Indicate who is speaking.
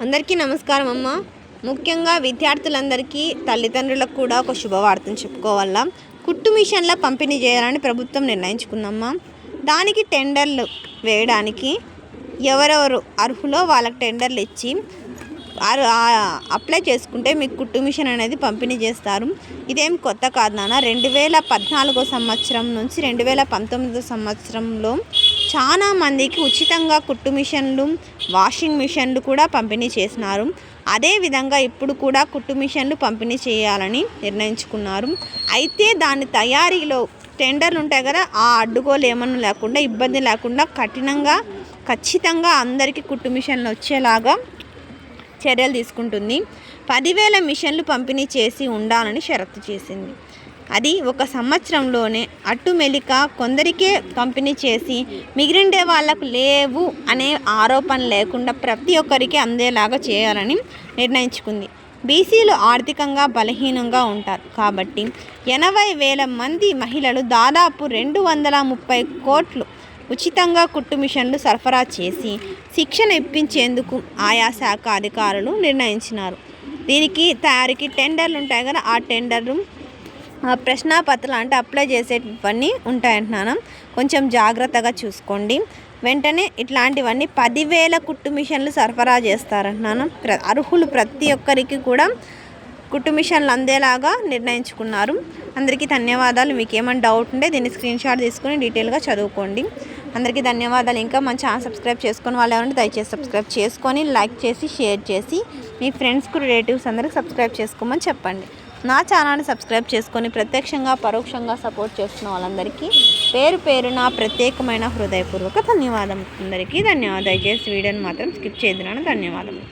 Speaker 1: అందరికీ నమస్కారం అమ్మ. ముఖ్యంగా విద్యార్థులందరికీ తల్లిదండ్రులకు కూడా ఒక శుభవార్తను చెప్పుకోవాలా. కుట్టు మిషన్ల పంపిణీ చేయాలని ప్రభుత్వం నిర్ణయించుకుందమ్మా. దానికి టెండర్లు వేయడానికి ఎవరెవరు అర్హులో వాళ్ళకి టెండర్లు ఇచ్చి అప్లై చేసుకుంటే మీకు కుట్టు మిషన్ అనేది పంపిణీ చేస్తారు. ఇదేం కొత్త కాదు నాన్న. 2014 సంవత్సరం నుంచి 2019 సంవత్సరంలో చాలా మందికి ఉచితంగా కుట్టు మిషన్లు, వాషింగ్ మిషన్లు కూడా పంపిణీ చేసినారు. అదేవిధంగా ఇప్పుడు కూడా కుట్టు మిషన్లు పంపిణీ చేయాలని నిర్ణయించుకున్నారు. అయితే దాని తయారీలో టెండర్లు ఉంటాయి కదా, ఆ అడ్డుగోలు ఏమన్నా లేకుండా, ఇబ్బంది లేకుండా ఖచ్చితంగా అందరికీ కుట్టు మిషన్లు వచ్చేలాగా చర్యలు తీసుకుంటుంది. 10,000 మిషన్లు పంపిణీ చేసి ఉండాలని షరతు చేసింది. అది ఒక సంవత్సరంలోనే అట్టుమెలిక కొందరికే పంపిణీ చేసి మిగిలిండే వాళ్ళకు లేవు అనే ఆరోపణ లేకుండా ప్రతి ఒక్కరికి అందేలాగా చేయాలని నిర్ణయించుకుంది. బీసీలు ఆర్థికంగా బలహీనంగా ఉంటారు కాబట్టి 80,000 మంది మహిళలు దాదాపు 230 కోట్లు ఉచితంగా కుట్టు మిషన్లు సరఫరా చేసి శిక్షణ ఇప్పించేందుకు ఆయా శాఖ అధికారులు నిర్ణయించినారు. దీనికి తయారీకి టెండర్లు ఉంటాయి కదా, ఆ టెండర్లు ప్రశ్నాపత్రాలు అంటే అప్లై చేసేవన్నీ ఉంటాయంటున్నాను. కొంచెం జాగ్రత్తగా చూసుకోండి. వెంటనే ఇట్లాంటివన్నీ 10,000 కుట్టు మిషన్లు సరఫరా చేస్తారంటున్నాను. అర్హులు ప్రతి ఒక్కరికి కూడా కుట్టు మిషన్లు అందేలాగా నిర్ణయించుకున్నారు. అందరికీ ధన్యవాదాలు. మీకు ఏమైనా డౌట్ ఉంటే దీన్ని స్క్రీన్షాట్ తీసుకొని డీటెయిల్గా చదువుకోండి. అందరికీ ధన్యవాదాలు. ఇంకా మన ఛానల్ సబ్స్క్రైబ్ చేసుకొని వాళ్ళు ఎవరంటే దయచేసి సబ్స్క్రైబ్ చేసుకొని లైక్ చేసి షేర్ చేసి మీ ఫ్రెండ్స్కు రిలేటివ్స్ అందరికి సబ్స్క్రైబ్ చేసుకోమని చెప్పండి. నా ఛానల్ని సబ్స్క్రైబ్ చేసుకొని ప్రత్యక్షంగా పరోక్షంగా సపోర్ట్ చేస్తున్న వాళ్ళందరికీ పేరు పేరున ప్రత్యేకమైన హృదయపూర్వక ధన్యవాదం. అందరికీ ధన్యవాదాలు. దయచేసి వీడియోని మాత్రం స్కిప్ చేయదున్నాను. ధన్యవాదములు.